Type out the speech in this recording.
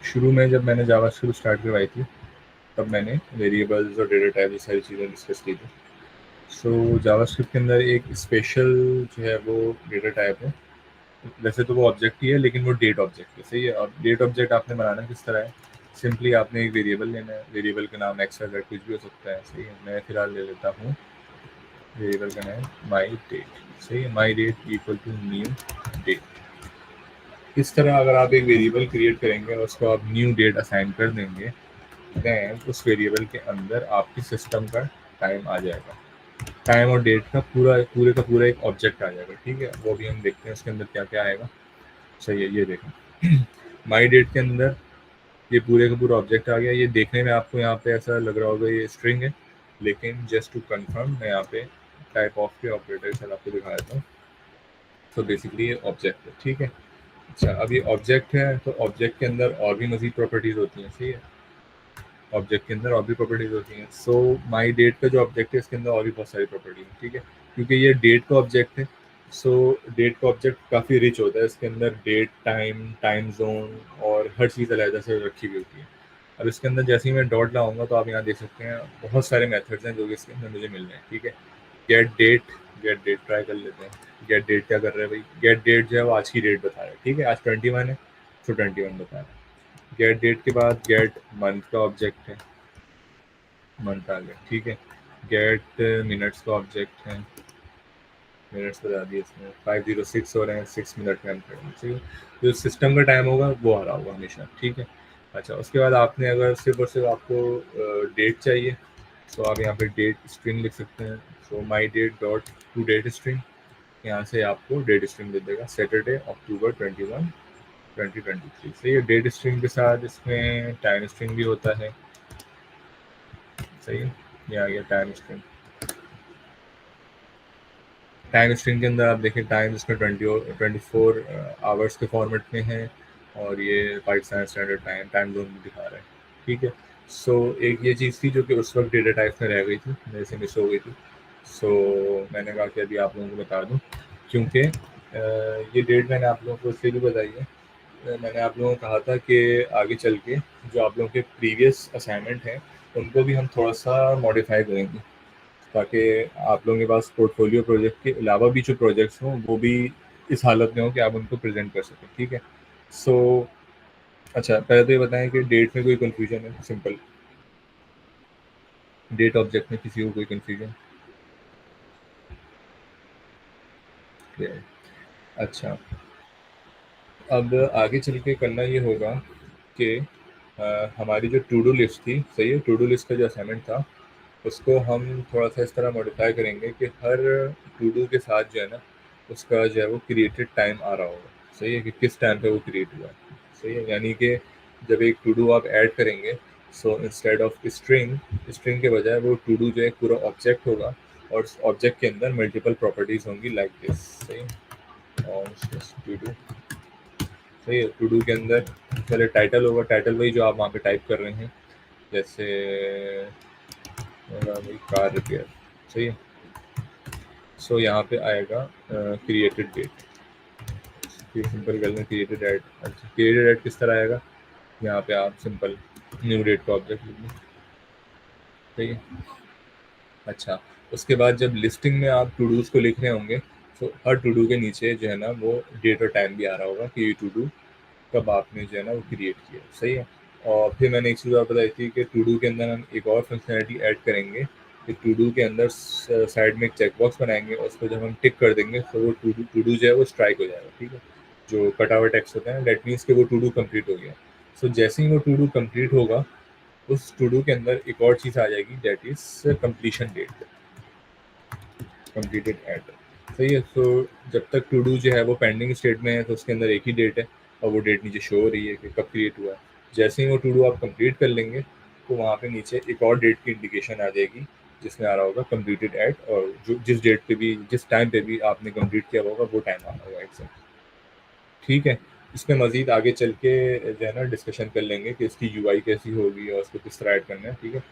शुरू में जब मैंने जावास्क्रिप्ट स्टार्ट करवाई थी तब मैंने वेरिएबल्स और डेटा टाइप ये सारी चीज़ें डिस्कस की थी। सो जावास्क्रिप्ट के अंदर एक स्पेशल जो है वो डेटा टाइप है। वैसे तो वो ऑब्जेक्ट ही है लेकिन वो डेट ऑब्जेक्ट है, सही है। और डेट ऑब्जेक्ट आपने बनाना किस तरह है, सिंपली आपने एक वेरिएबल लेना है, वेरिएबल का नाम एक्स वाई जेड कुछ भी हो सकता है, सही है। मैं फिलहाल ले लेता हूँ वेरिएबल का नाम माई डेट, सही है। My date equal to new date. इस तरह अगर आप एक वेरिएबल क्रिएट करेंगे और उसको आप न्यू डेट असाइन कर देंगे, देन उस वेरिएबल के अंदर आपके सिस्टम का टाइम आ जाएगा। टाइम और डेट का पूरे का पूरा एक ऑब्जेक्ट आ जाएगा, ठीक है। वो भी हम देखते हैं उसके अंदर क्या क्या आएगा। सही है, ये देखो माई डेट के अंदर ये पूरे का पूरा ऑब्जेक्ट आ गया। ये देखने में आपको यहाँ पे ऐसा लग रहा होगा ये स्ट्रिंग है, लेकिन जस्ट टू कंफर्म मैं यहाँ पे टाइप ऑफ के ऑपरेटर के साथ आपको दिखा देता हूँ। तो बेसिकली ये ऑब्जेक्ट है, ठीक है। अच्छा, अब ये ऑब्जेक्ट है तो ऑब्जेक्ट के अंदर और भी मजीद प्रॉपर्टीज होती हैं, सही है। ऑब्जेक्ट के अंदर और भी प्रॉपर्टीज होती हैं। सो माई डेट का जो ऑब्जेक्ट है इसके अंदर और भी बहुत सारी प्रॉपर्टी है, ठीक है। क्योंकि ये डेट का ऑब्जेक्ट है, सो डेट का ऑब्जेक्ट काफ़ी रिच होता है। इसके अंदर डेट, टाइम, टाइम जोन और हर चीज़ अलग से रखी हुई होती है। अब इसके अंदर जैसे ही मैं डॉट लाऊंगा तो आप यहाँ देख सकते हैं बहुत सारे मेथड्स हैं जो कि इसके अंदर मुझे मिल रहे हैं, ठीक है। गेट डेट ट्राई कर लेते हैं। गेट डेट क्या कर रहे हैं भाई, गेट डेट जो है वो आज की डेट बता रहा है, ठीक है। आज 21 है तो 21 बता रहा है। गेट डेट के बाद गेट मंथ का ऑब्जेक्ट है, मंथ आ गया, ठीक है। गेट मिनट्स का ऑब्जेक्ट है, मिनट्स बता दिए इसमें 506 हो रहे हैं, 6 मिनट में हम करेंगे, ठीक है। जो सिस्टम का टाइम होगा वो आ रहा होगा हमेशा, ठीक है। अच्छा, उसके बाद आपने अगर सिर्फ और सिर्फ आपको डेट चाहिए तो आप यहाँ पे डेट स्ट्रिंग लिख सकते हैं। So my date dot to date string, यहाँ से आपको डेट स्ट्रिंग दे देगा सैटरडे अक्टूबर 21 2023। सही है। डेट स्ट्रिंग के साथ इसमें टाइम स्ट्रिंग भी होता है, सही है। ये आ गया टाइम स्ट्रिंग। टाइम स्ट्रिंग के अंदर आप देखें टाइम इसमें 24 आवर्स के फॉर्मेट में है और ये Pakistan standard time time zone भी दिखा रहा है, ठीक है। सो एक ये चीज़ थी जो कि उस वक्त डेटा टाइप में रह गई थी, मेरे से मिस हो गई थी। सो मैंने कहा कि अभी आप लोगों को बता दूं, क्योंकि ये डेट मैंने आप लोगों को इसलिए भी बताई है। मैंने आप लोगों को कहा था कि आगे चल के जो आप लोगों के प्रीवियस असाइनमेंट हैं उनको भी हम थोड़ा सा मॉडिफाई करेंगे, ताकि आप लोगों के पास पोर्टफोलियो प्रोजेक्ट के अलावा भी जो प्रोजेक्ट्स हों वो भी इस हालत में हो कि आप उनको प्रेजेंट कर सकें, ठीक है। सो अच्छा, पहले तो ये बताएं कि डेट में कोई कन्फ्यूजन है, सिंपल। डेट ऑब्जेक्ट में किसी को कोई कन्फ्यूजन? क्लियर? अच्छा, अब आगे चल के करना ये होगा कि हमारी जो टू डू लिस्ट थी, सही है, टू डू लिस्ट का जो असाइनमेंट था उसको हम थोड़ा सा इस तरह मॉडिफाई करेंगे कि हर टू डू के साथ जो है ना उसका जो है वो क्रिएटेड टाइम आ रहा होगा, सही है, कि किस टाइम पे वो क्रिएट हुआ है, सही है। यानी कि जब एक टू डू आप ऐड करेंगे, so instead of string, string के बजाय वो टू डू जो है पूरा ऑब्जेक्ट होगा और उस ऑब्जेक्ट के अंदर मल्टीपल प्रॉपर्टीज होंगी लाइक दिस, सही है। और टू डू, सही है। टू डू के अंदर पहले टाइटल होगा, टाइटल वही जो आप वहाँ पे टाइप कर रहे हैं, जैसे वही कार रिपेयर, सही है। सो यहाँ पे आएगा क्रिएटेड डेट, सिंपल कर लें क्रिएटेड एड। अच्छा, क्रिएटेड एड किस तरह आएगा, यहाँ पे आप सिंपल न्यू डेट का ऑब्जेक्ट लिख लें, सही है। अच्छा, उसके बाद जब लिस्टिंग में आप टू डूज को लिख रहे होंगे तो हर टू डू के नीचे जो है ना वो डेट और टाइम भी आ रहा होगा कि ये टू डू कब आपने जो है ना वो क्रिएट किया, सही है। और फिर मैंने एक चीज़ और बताई थी कि टू डू के अंदर हम एक और फंक्शनैलिटी ऐड करेंगे कि टू डू के अंदर साइड में एक चेक बॉक्स बनाएंगे और उसको जब हम टिक कर देंगे तो वो टू डू जो है वो स्ट्राइक हो जाएगा, ठीक है। जो कट आवर टेक्स्ट होता है दैट मीन्स कि वो टू डू कंप्लीट हो गया। सो जैसे ही वो टू डू कंप्लीट होगा उस टू डू के अंदर एक और चीज़ आ जाएगी that is completion date, completed at, सही है। सो जब तक टू डू जो है वो पेंडिंग स्टेट में है तो उसके अंदर एक ही डेट है और वो डेट नीचे शो हो रही है कि कब क्रिएट हुआ है। जैसे ही वो टू डू आप कंप्लीट कर लेंगे तो वहाँ पे नीचे एक और डेट की इंडिकेशन आ जाएगी जिसमें आ रहा होगा कंप्लीटेड एट, और जो जिस डेट पे भी जिस टाइम पे भी आपने कंप्लीट किया होगा वो टाइम आ रहा होगा एग्जैक्ट, ठीक है। इसमें मजीद आगे चल के जो है ना डिस्कशन कर लेंगे कि इसकी यूआई कैसी होगी और उसको किस तरह ऐड करना है, ठीक है।